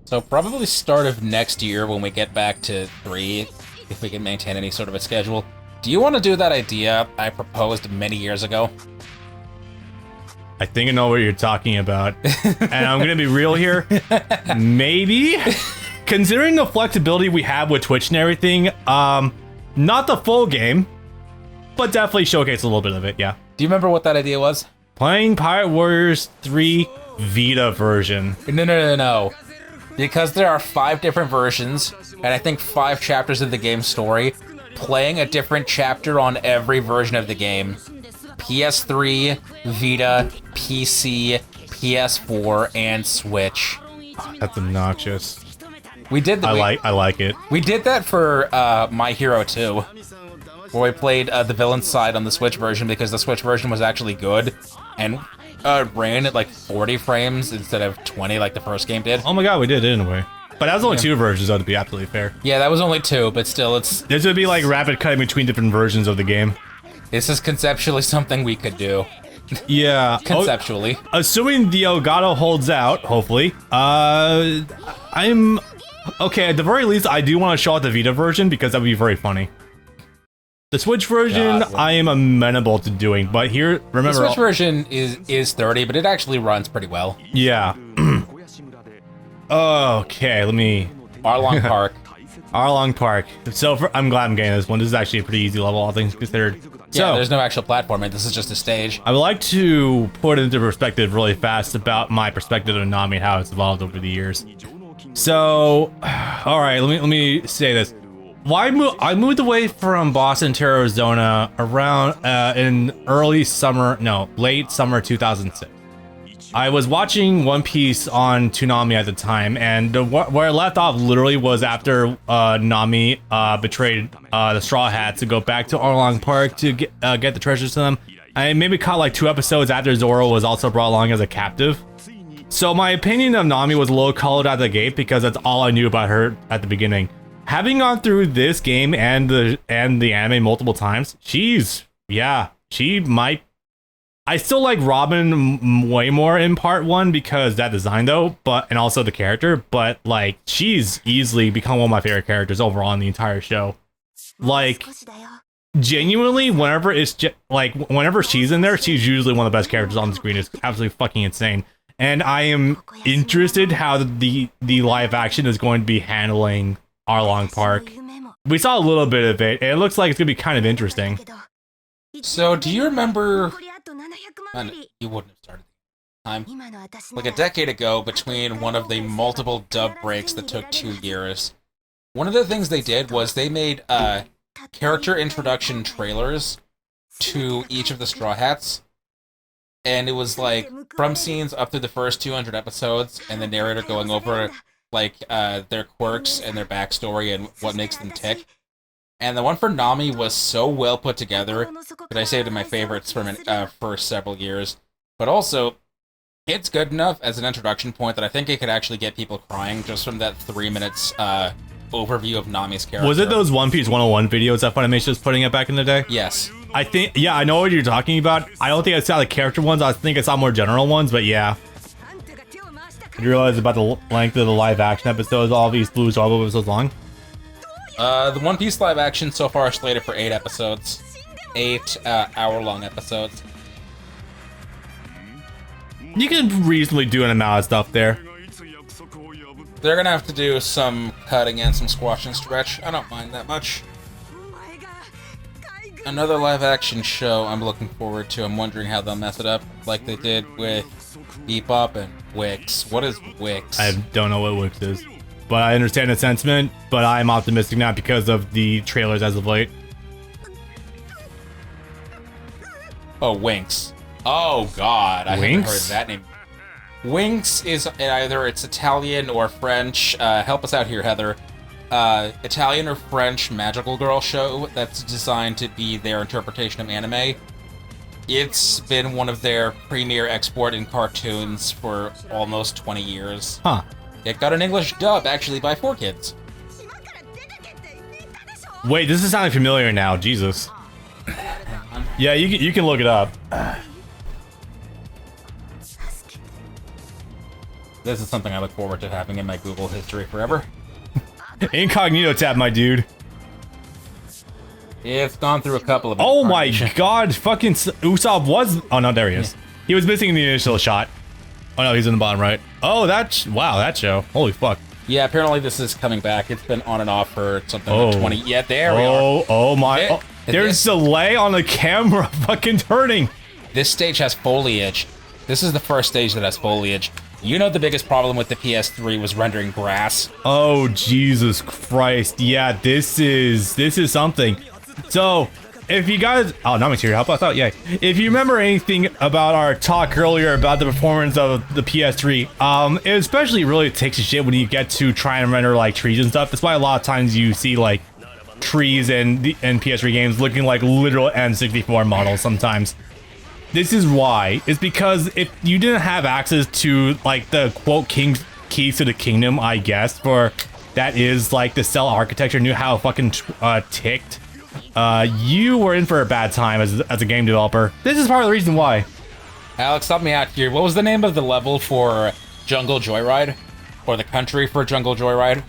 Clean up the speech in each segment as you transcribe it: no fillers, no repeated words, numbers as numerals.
So probably start of next year when we get back to 3, if we can maintain any sort of a schedule. Do you want to do that idea I proposed many years ago? I think I know what you're talking about. And I'm gonna be real here. Maybe. Considering the flexibility we have with Twitch and everything, not the full game, but definitely showcase a little bit of it, yeah. Do you remember what that idea was? Playing Pirate Warriors 3 Vita version. No. Because there are 5 different versions, and I think 5 chapters of the game story, playing a different chapter on every version of the game. PS3, Vita, PC, PS4, and Switch. That's obnoxious. We did I like it. We did that for My Hero 2, where we played the villain side on the Switch version because the Switch version was actually good and ran at like 40 frames instead of 20 like the first game did. Oh my god, we did, didn't we? But that was only 2 versions, though, to be absolutely fair. Yeah, that was only 2, but still, it's... This would be like rapid cutting between different versions of the game. This is conceptually something we could do. Yeah. Conceptually. Assuming the Elgato holds out, hopefully. I'm... Okay, at the very least, I do want to show out the Vita version because that would be very funny. The Switch version, I am amenable to doing, but here, remember... The Switch version is 30, but it actually runs pretty well. Yeah. Okay, let me... Arlong Park. Arlong Park. So, I'm glad I'm getting this one. This is actually a pretty easy level, all things considered. Yeah, there's no actual platforming. This is just a stage. I would like to put it into perspective really fast about my perspective of Nami and how it's evolved over the years. So, all right, let me say this. I moved away from Boston to Arizona around in late summer 2006. I was watching One Piece on Toonami at the time, and where I left off literally was after Nami betrayed the Straw Hats to go back to Arlong Park to get the treasures to them. I maybe caught like 2 episodes after Zoro was also brought along as a captive. So my opinion of Nami was low colored out the gate because that's all I knew about her at the beginning. Having gone through this game and the anime multiple times, she might. I still like Robin way more in part 1 because that design though, and also the character, but like she's easily become one of my favorite characters overall in the entire show. Like genuinely, whenever she's in there, she's usually one of the best characters on the screen. It's absolutely fucking insane. And I am interested how the live action is going to be handling Arlong Park. We saw a little bit of it, and it looks like it's gonna be kind of interesting. So, do you remember... You wouldn't have started the time. Like a decade ago, between one of the multiple dub breaks that took 2 years, one of the things they did was they made character introduction trailers to each of the Straw Hats. And it was like, from scenes up to the first 200 episodes, and the narrator going over like their quirks and their backstory and what makes them tick. And the one for Nami was so well put together that I saved it my favorites for several years. But also, it's good enough as an introduction point that I think it could actually get people crying just from that 3 minutes overview of Nami's character. Was it those One Piece 101 videos that Funimation was putting it back in the day? Yes. I think, yeah, I know what you're talking about. I don't think I saw the character ones. I think I saw more general ones, but yeah. Did you realize about the length of the live action episodes? All these Blue Zorbo episodes long? The One Piece live action so far is slated for 8 episodes. 8 hour-long episodes. You can reasonably do an amount of stuff there. They're gonna have to do some cutting and some squash and stretch. I don't mind that much. Another live action show I'm looking forward to. I'm wondering how they'll mess it up like they did with Bebop and Wix. What is Wix? I don't know what Wix is. But I understand the sentiment, but I'm optimistic not because of the trailers as of late. Oh, Winx. Oh god, I haven't heard that name. Winx is either it's Italian or French. Help us out here, Heather. Italian or French magical girl show that's designed to be their interpretation of anime. It's been one of their premier export in cartoons for almost 20 years. Huh. It got an English dub, actually, by 4Kids. Wait, this is sounding familiar now. Jesus. Yeah, you can look it up. This is something I look forward to having in my Google history forever. Incognito tab, my dude. It's gone through a couple of... Oh my god, fucking Usopp was... Oh no, there he is. He was missing the initial shot. Oh no, he's in the bottom right. Oh, wow, that show. Holy fuck. Yeah, apparently this is coming back. It's been on and off for something like 20... Yeah, there we are. Oh my... there's delay on the camera fucking turning. This stage has foliage. This is the first stage that has foliage. You know the biggest problem with the PS3 was rendering grass. Oh, Jesus Christ. Yeah, this is something. So, if you guys... Oh, Nami's here. Help us out. Yay. If you remember anything about our talk earlier about the performance of the PS3, it especially really takes a shit when you get to try and render, like, trees and stuff. That's why a lot of times you see, like, trees in PS3 games looking like literal N64 models sometimes. This is why. It's because if you didn't have access to, like, the, quote, keys to the kingdom, I guess, for that is, like, the cell architecture, knew how it fucking ticked, you were in for a bad time as a game developer. This is part of the reason why. Alex, help me out here. What was the name of the level for Jungle Joyride? Or the country for Jungle Joyride?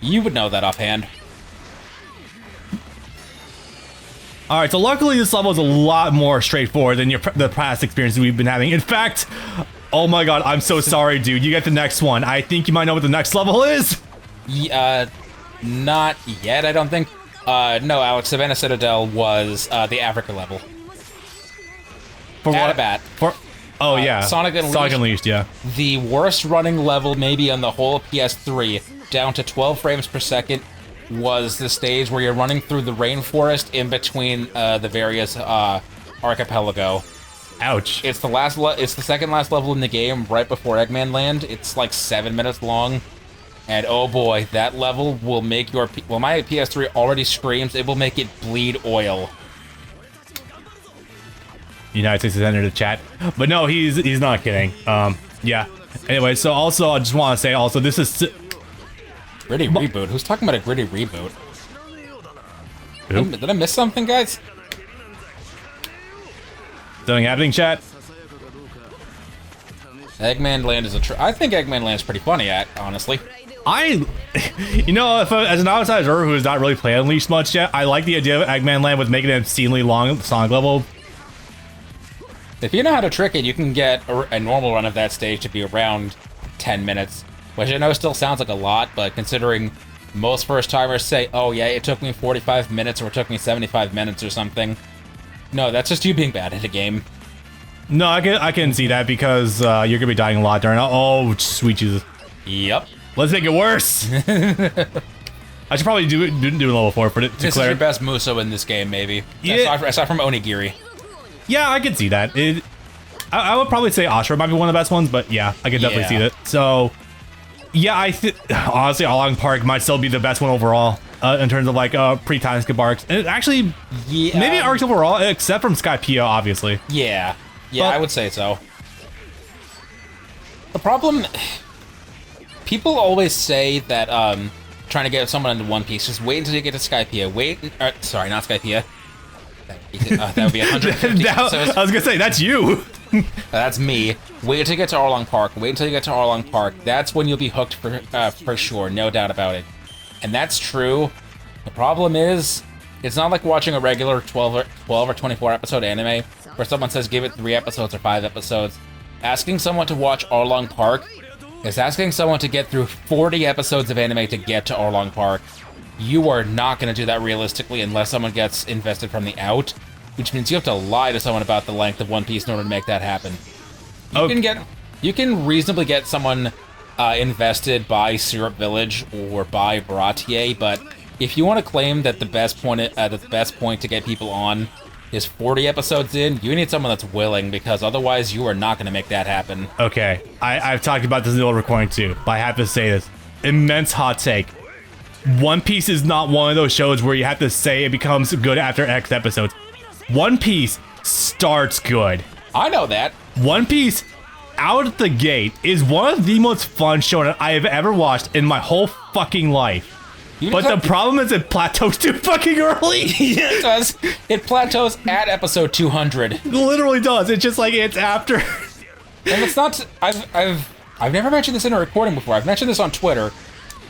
You would know that offhand. Alright, so luckily this level is a lot more straightforward than the past experiences we've been having. In fact, oh my god, I'm so sorry, dude. You get the next one. I think you might know what the next level is. Not yet, I don't think. No, Alex, Savannah Citadel was the Africa level. For what? Atabat. Oh yeah, Sonic Unleashed. Sonic Unleashed, yeah. The worst running level maybe on the whole PS3, down to 12 frames per second, was the stage where you're running through the rainforest in between the various archipelago. Ouch. It's the second last level in the game, right before Eggman Land. It's like 7 minutes long, and oh boy, that level will make your my PS3 already screams. It will make it bleed oil. United States has entered the chat, but no, he's not kidding. Yeah. Anyway, so also I just want to say also this is. Gritty reboot? Who's talking about a gritty reboot? Who? Did I miss something, guys? Something happening, chat? Eggman Land is I think Eggman Land's pretty funny, honestly. You know, as an outsider who has not really played Unleashed much yet, I like the idea of Eggman Land with making it an obscenely long Sonic level. If you know how to trick it, you can get a normal run of that stage to be around 10 minutes. Which I know still sounds like a lot, but considering most first-timers say, oh yeah, it took me 45 minutes or it took me 75 minutes or something. No, that's just you being bad at a game. No, I can see that because you're going to be dying a lot during... Oh, sweet Jesus. Yep. Let's make it worse. I should probably do level 4 for it to This clear. is your best Muso in this game, maybe. Yeah. Aside from Onigiri. Yeah, I can see that. I would probably say Ashura might be one of the best ones, but yeah, I can definitely see that. So... Yeah, honestly, Arlong Park might still be the best one overall in terms of like pre-time skip arcs. And actually, yeah, maybe arcs overall, except from Skypiea, obviously. Yeah, I would say so. The problem, people always say that trying to get someone into One Piece, just wait until you get to Skypiea. Sorry, not Skypiea. That would be 150 episodes. I was gonna say, that's you. That's me. Wait until you get to Arlong Park. Wait until you get to Arlong Park. That's when you'll be hooked for sure, no doubt about it. And that's true. The problem is, it's not like watching a regular 12 or 24 episode anime where someone says give it 3 episodes or 5 episodes. Asking someone to watch Arlong Park is asking someone to get through 40 episodes of anime to get to Arlong Park. You are not going to do that realistically unless someone gets invested from the out, which means you have to lie to someone about the length of One Piece in order to make that happen. You can reasonably get someone invested by Syrup Village or by Baratier, but if you want to claim that the best point to get people on is 40 episodes in, you need someone that's willing, because otherwise you are not going to make that happen. Okay, I've talked about this in the old recording too, but I have to say this. Immense hot take. One Piece is not one of those shows where you have to say it becomes good after X episodes. One Piece starts good. I know that. One Piece, out the gate, is one of the most fun shows I have ever watched in my whole fucking life. But the problem is it plateaus too fucking early. Yeah, it does. It plateaus at episode 200. It literally does. It's just like it's after... And it's not. I've never mentioned this in a recording before. I've mentioned this on Twitter.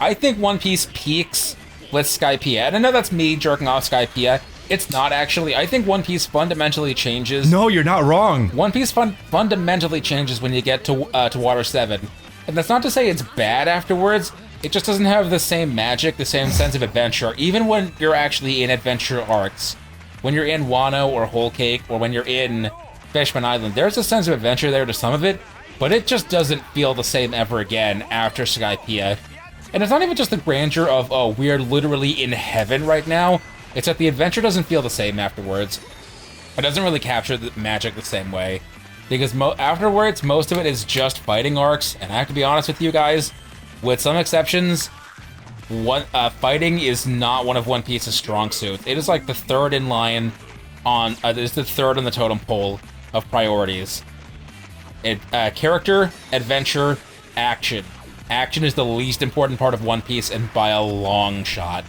I think One Piece peaks with Skypiea. And I know that's me jerking off Skypiea. It's not actually. I think One Piece fundamentally changes. No, you're not wrong. One Piece fundamentally changes when you get to Water 7. And that's not to say it's bad afterwards. It just doesn't have the same magic, the same sense of adventure. Even when you're actually in adventure arcs. When you're in Wano or Whole Cake, or when you're in Fishman Island, there's a sense of adventure there to some of it, but it just doesn't feel the same ever again after Skypiea. And it's not even just the grandeur of, oh, we're literally in heaven right now. It's that the adventure doesn't feel the same afterwards. It doesn't really capture the magic the same way. Because afterwards, most of it is just fighting arcs, and I have to be honest with you guys, with some exceptions, fighting is not one of One Piece's strong suits. It is like the third in line on, it's the third on the totem pole of priorities. Character, adventure, action. Action is the least important part of One Piece, and by a long shot.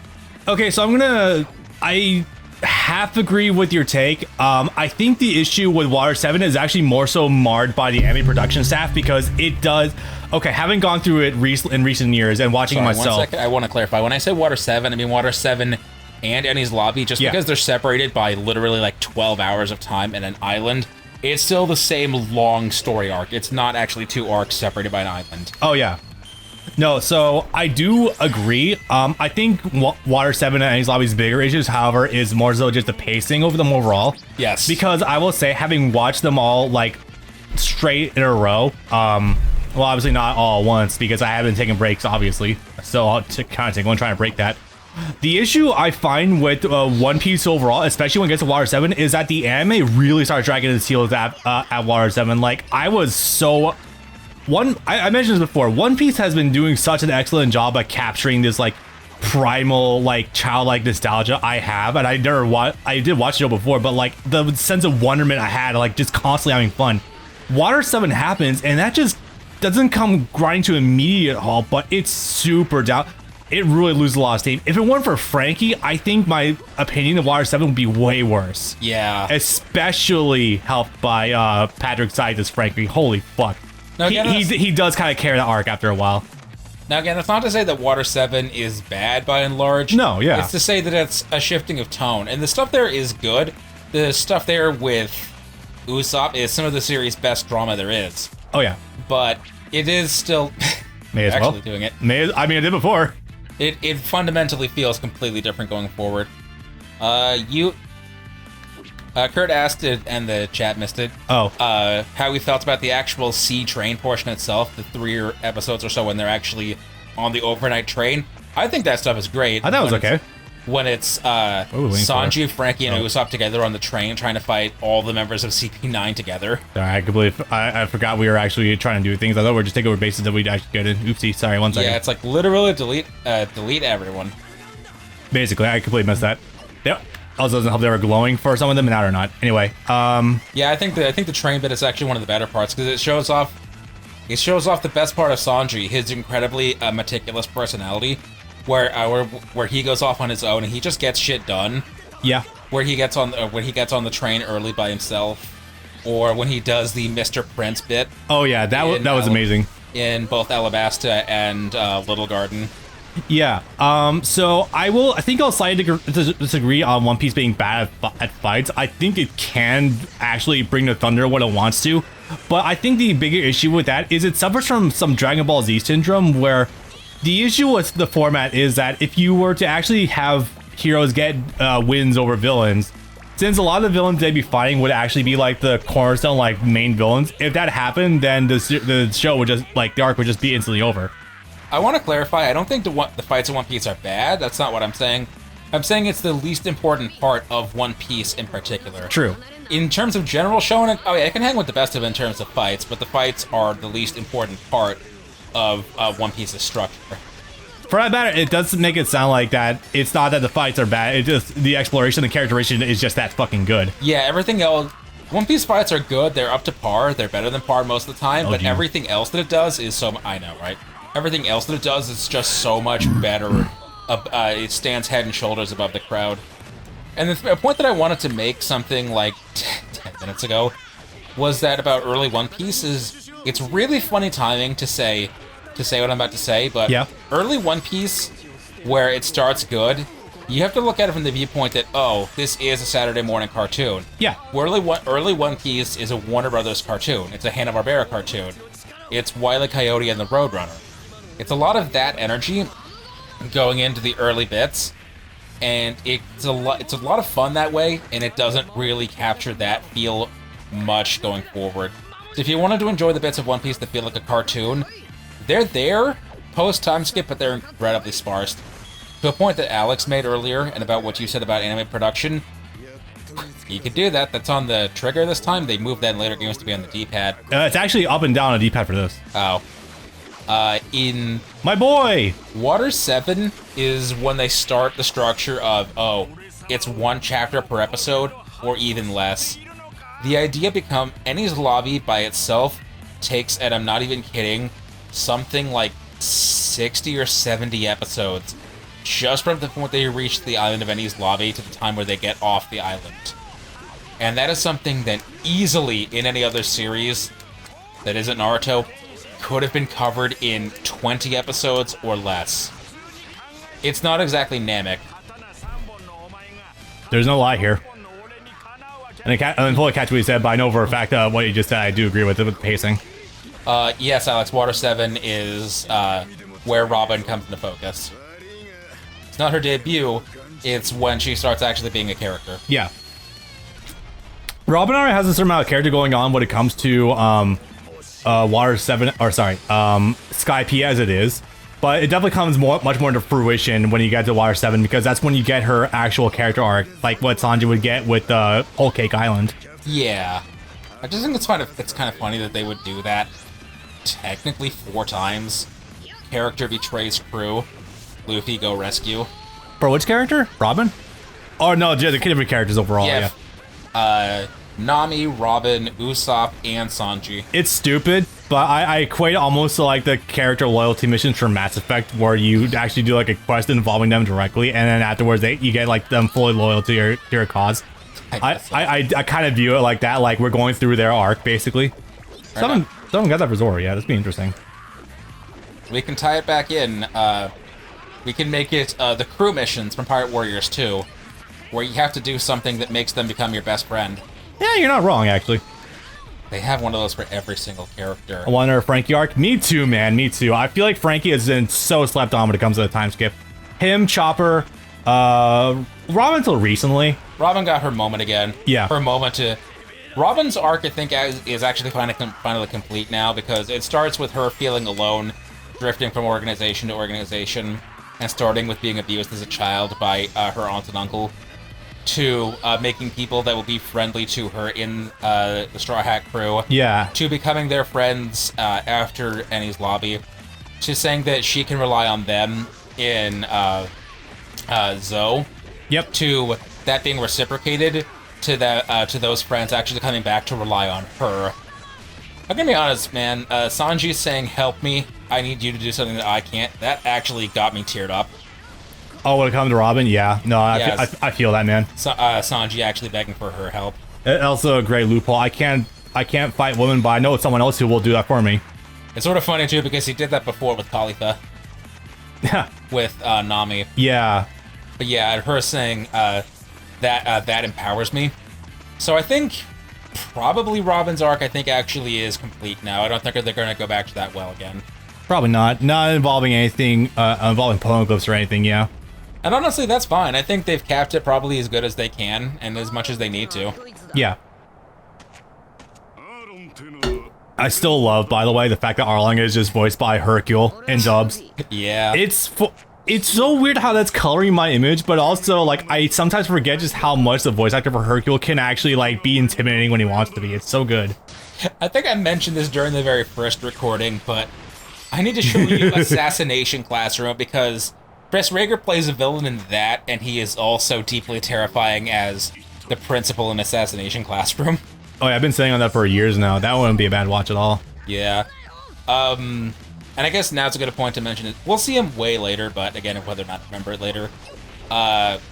Okay, so I half agree with your take. I think the issue with Water 7 is actually more so marred by the anime production staff, because it does... Okay, having gone through it in recent years and watching myself... 1 second, I want to clarify. When I say Water 7, I mean Water 7 and Enies Lobby, just because they're separated by literally like 12 hours of time in an island. It's still the same long story arc. It's not actually two arcs separated by an island. Oh, yeah. No, so I do agree. I think Water 7 and Enies Lobby's bigger issues, however, is more so just the pacing over them overall. Yes. Because I will say, having watched them all, like, straight in a row, well, obviously not all at once, because I have been taking breaks, obviously. So I'll kind of take one trying to break that. The issue I find with One Piece overall, especially when it gets to Water 7, is that the anime really started dragging its heels at Water 7. Like, I was so... I mentioned this before, One Piece has been doing such an excellent job at capturing this, like, primal, like, childlike nostalgia I have, and I did watch the show before, but, like, the sense of wonderment I had, like, just constantly having fun. Water 7 happens, and that just doesn't come grinding to immediate halt, but it's super down. It really loses a lot of steam. If it weren't for Frankie, I think my opinion of Water 7 would be way worse. Yeah. Especially helped by Patrick Side as Frankie. Holy fuck. Now, again, he does kind of carry the arc after a while. Now again, that's not to say that Water 7 is bad by and large. No, yeah. It's to say that it's a shifting of tone. And the stuff there is good. The stuff there with Usopp is some of the series' best drama there is. Oh, yeah. But it is still May as actually well. doing it. I mean, I did before. It fundamentally feels completely different going forward. Kurt asked it, and the chat missed it. Oh. How we felt about the actual sea train portion itself, the 3 episodes or so when they're actually on the overnight train. I think that stuff is great. I thought it was okay. When it's Sanji, Frankie, and Usopp together on the train trying to fight all the members of CP9 together. Sorry, I forgot we were actually trying to do things. I thought we were just taking over bases that we'd actually get in. Oopsie, sorry, 1 second. Yeah, it's like literally delete everyone. Basically, I completely missed that. Yep. Also doesn't help they were glowing for some of them, and now they're not. Anyway, yeah, I think the train bit is actually one of the better parts because it shows off the best part of Sanji, his incredibly meticulous personality, where he goes off on his own and he just gets shit done. Yeah. When he gets on the train early by himself, or when he does the Mr. Prince bit. Oh yeah, that was amazing. In both Alabasta and Little Garden. Yeah. So I think I'll slightly disagree on One Piece being bad at fights. I think it can actually bring the thunder when it wants to, but I think the bigger issue with that is it suffers from some Dragon Ball Z syndrome, where the issue with the format is that if you were to actually have heroes get wins over villains, since a lot of the villains they'd be fighting would actually be like the cornerstone, like main villains, if that happened, then the show would just, like, the arc would just be instantly over. I want to clarify, I don't think the fights in One Piece are bad. That's not what I'm saying. I'm saying it's the least important part of One Piece in particular. True. In terms of general shonen, oh yeah, I can hang with the best of it in terms of fights, but the fights are the least important part of One Piece's structure. For that matter, it does make it sound like that it's not that the fights are bad, it's just the exploration and characterization is just that fucking good. Yeah, everything else... One Piece fights are good, they're up to par, they're better than par most of the time, but everything else that it does is so... I know, right? Everything else that it does is just so much better. It stands head and shoulders above the crowd. And the point that I wanted to make something like 10 minutes ago was that about early One Piece is it's really funny timing to say what I'm about to say, but yeah. early One Piece, where it starts good, you have to look at it from the viewpoint that, oh, this is a Saturday morning cartoon. Yeah. Early One Piece is a Warner Brothers cartoon. It's a Hanna-Barbera cartoon. It's Wile E. Coyote and the Roadrunner. It's a lot of that energy going into the early bits, and it's a lot of fun that way, and it doesn't really capture that feel much going forward. So if you wanted to enjoy the bits of One Piece that feel like a cartoon, they're there post-time skip, but they're incredibly sparse. To a point that Alex made earlier, and about what you said about anime production, you could do that. That's on the trigger this time. They moved that in later games to be on the D-pad. It's actually up and down on the D-pad for this. Oh. In my boy! Water 7 is when they start the structure of, oh, it's one chapter per episode, or even less. The idea become Enies Lobby by itself takes, and I'm not even kidding, something like 60 or 70 episodes, just from the point they reach the island of Enies Lobby to the time where they get off the island. And that is something that easily, in any other series that isn't Naruto, could have been covered in 20 episodes or less. It's not exactly Namek. There's no lie here. And I'm fully catch what you said, but I know for a fact what you just said, I do agree with it with the pacing. Yes, Alex, Water 7 is where Robin comes into focus. It's not her debut, it's when she starts actually being a character. Yeah. Robin already has a certain amount of character going on when it comes to Water 7, or sorry, Sky P as it is. But it definitely comes much more into fruition when you get to Water 7, because that's when you get her actual character arc, like what Sanji would get with Whole Cake Island. Yeah. I just think it's kind of funny that they would do that technically 4 times. Character betrays crew, Luffy go rescue. For which character? Robin? Oh no, the different characters overall, yeah. Nami, Robin, Usopp, and Sanji. It's stupid, but I equate it almost to like the character loyalty missions from Mass Effect, where you actually do like a quest involving them directly, and then afterwards you get like them fully loyal to your cause. I kind of view it like that, like we're going through their arc basically. Someone got that for Zoro, yeah, that'd be interesting. We can tie it back in. We can make it the crew missions from Pirate Warriors 2, where you have to do something that makes them become your best friend. Yeah, you're not wrong, actually. They have one of those for every single character. I wonder Frankie arc? Me too, man, me too. I feel like Frankie has been so slept on when it comes to the time skip. Him, Chopper, Robin until recently. Robin got her moment again. Yeah. Her moment to... Robin's arc, I think, is actually finally complete now, because it starts with her feeling alone, drifting from organization to organization, and starting with being abused as a child by her aunt and uncle, to making people that will be friendly to her in the Straw Hat crew. Yeah. To becoming their friends after Enies Lobby. To saying that she can rely on them in Zoe. Yep. To that being reciprocated to those friends actually coming back to rely on her. I'm gonna be honest, man. Sanji saying, "Help me, I need you to do something that I can't," that actually got me teared up. Oh, when it comes to Robin, yeah. No, I feel that, man. Sanji actually begging for her help. Also a great loophole. I can't fight women, but I know it's someone else who will do that for me. It's sort of funny too, because he did that before with Khalifa. With Nami. Yeah. But yeah, her saying that empowers me. So I think probably Robin's arc, I think, actually is complete now. I don't think they're going to go back to that well again. Probably not. Not involving anything, involving poneglyphs or anything, yeah. And honestly, that's fine. I think they've capped it probably as good as they can, and as much as they need to. Yeah. I still love, by the way, the fact that Arlong is just voiced by Hercule in dubs. Yeah. It's so weird how that's coloring my image, but also, like, I sometimes forget just how much the voice actor for Hercule can actually, like, be intimidating when he wants to be. It's so good. I think I mentioned this during the very first recording, but I need to show you Assassination Classroom, because Chris Rager plays a villain in that, and he is also deeply terrifying as the principal in Assassination Classroom. Oh yeah, I've been saying on that for years now. That wouldn't be a bad watch at all. Yeah. And I guess now's a good point to mention it. We'll see him way later, but again, whether or not to remember it later.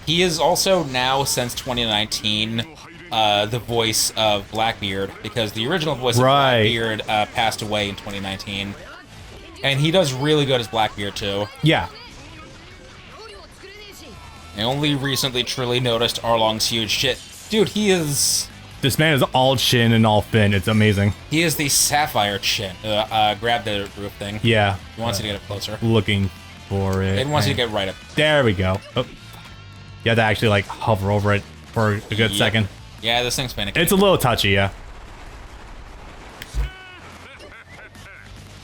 He is also now, since 2019, the voice of Blackbeard, because the original voice of Blackbeard passed away in 2019. And he does really good as Blackbeard, too. Yeah. I only recently truly noticed Arlong's huge shit. Dude, he is... This man is all chin and all fin. It's amazing. He is the sapphire chin. Grab the roof thing. Yeah. He wants you to get it closer. Looking for it. It wants you to get right up. There we go. Oh. You have to actually, like, hover over it for a good second. Yeah, this thing's panicking. It's a little touchy, yeah.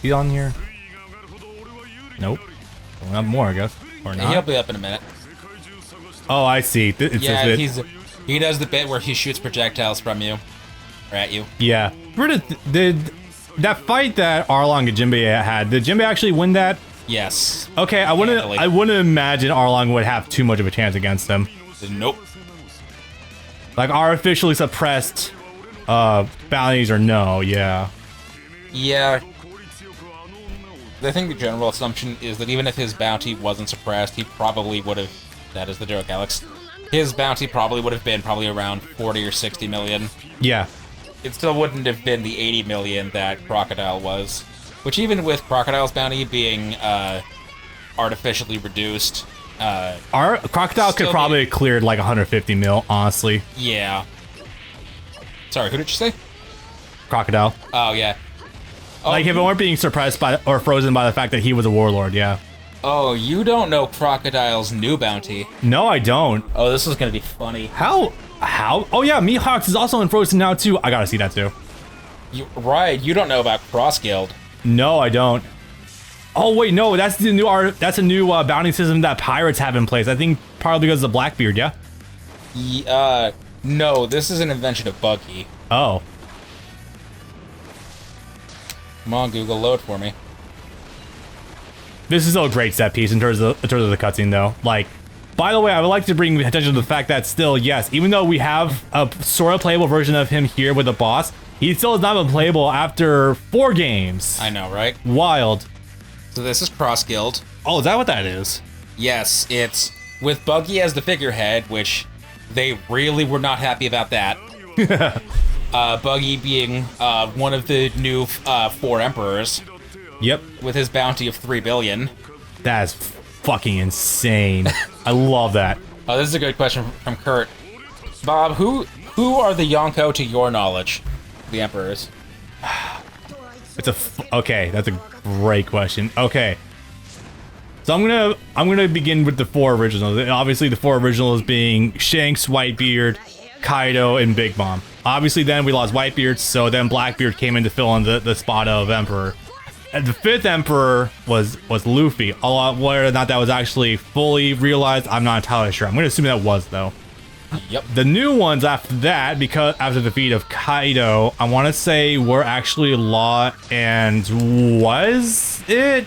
He's on here? Nope. Going up more, I guess. Or not. He'll be up in a minute. Oh, I see. Yeah, he does the bit where he shoots projectiles from you. Or at you. Yeah. Did that fight that Arlong and Jinbei had, did Jinbei actually win that? Yes. Okay, I wouldn't imagine Arlong would have too much of a chance against him. Nope. Like, artificially suppressed bounties or no, yeah. Yeah. I think the general assumption is that even if his bounty wasn't suppressed, he probably would have... That is the joke, Alex. His bounty probably would have been around 40 or 60 million. Yeah. It still wouldn't have been the 80 million that Crocodile was. Which even with Crocodile's bounty being artificially reduced... Crocodile could probably have cleared like 150 mil, honestly. Yeah. Sorry, who did you say? Crocodile. Oh, yeah. Oh, like, if it weren't being suppressed by or frozen by the fact that he was a warlord, yeah. Oh, you don't know Crocodile's new bounty. No, I don't. Oh, this is gonna be funny. How? Oh, yeah, Mihawks is also in Frozen now, too. I gotta see that, too. Right, you don't know about Cross Guild. No, I don't. Oh, wait, no, that's the new bounty system that pirates have in place. I think probably because of Blackbeard, yeah? No, this is an invention of Buggy. Oh. Come on, Google, load for me. This is a great set piece in terms of the cutscene, though. Like, by the way, I would like to bring attention to the fact that still, yes, even though we have a sort of playable version of him here with the boss, he still has not been playable after 4 games. I know, right? Wild. So this is Cross Guild. Oh, is that what that is? Yes, it's with Buggy as the figurehead, which they really were not happy about that. Buggy being one of the new 4 emperors. Yep. With his bounty of 3 billion. That's fucking insane. I love that. Oh, this is a good question from Kurt. Bob, who are the Yonko to your knowledge? The emperors. Okay, that's a great question. Okay. So I'm gonna begin with the 4 originals. Obviously the 4 originals being Shanks, Whitebeard, Kaido, and Big Mom. Obviously then we lost Whitebeard, so then Blackbeard came in to fill in the spot of Emperor. And the 5th Emperor was Luffy. Whether or not that was actually fully realized, I'm not entirely sure. I'm gonna assume that was, though. Yep. The new ones after that, because after the defeat of Kaido, I want to say were actually Law and was it?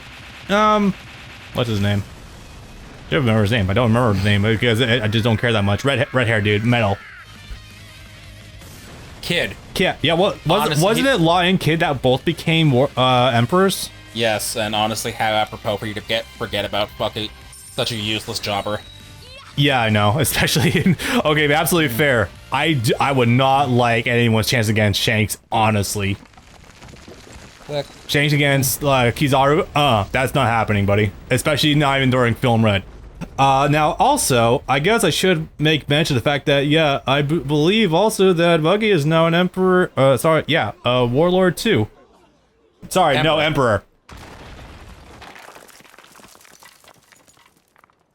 What's his name? I don't remember his name. I don't remember his name because I just don't care that much. Red hair dude, Metal. Kid. Yeah, wasn't it Law and Kid that both became emperors? Yes, and honestly, how apropos for you to forget about fucking such a useless jobber. Yeah, I know, especially in... Okay, but absolutely fair. I would not like anyone's chance against Shanks, honestly. Look. Shanks against Kizaru, that's not happening, buddy. Especially not even during Film Red. Now, also, I guess I should make mention of the fact that, yeah, I believe also that Buggy is now an Emperor, Warlord too. Sorry, Emperor. No, Emperor.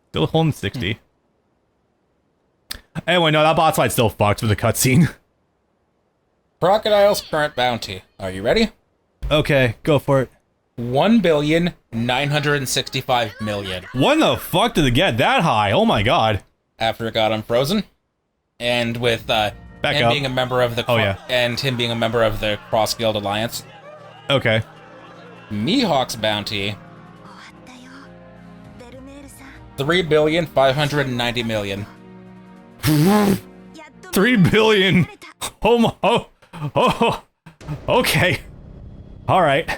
Still holding 60. Anyway, no, that boss fight still fucked with the cutscene. Crocodile's current bounty. Are you ready? Okay, go for it. 1,965,000,000. When the fuck did it get that high? Oh my god. After it got unfrozen. And with being a member of the him being a member of the Cross Guild Alliance. Okay. Mihawk's bounty 3,590,000,000. 3 billion. Oh, okay. All right.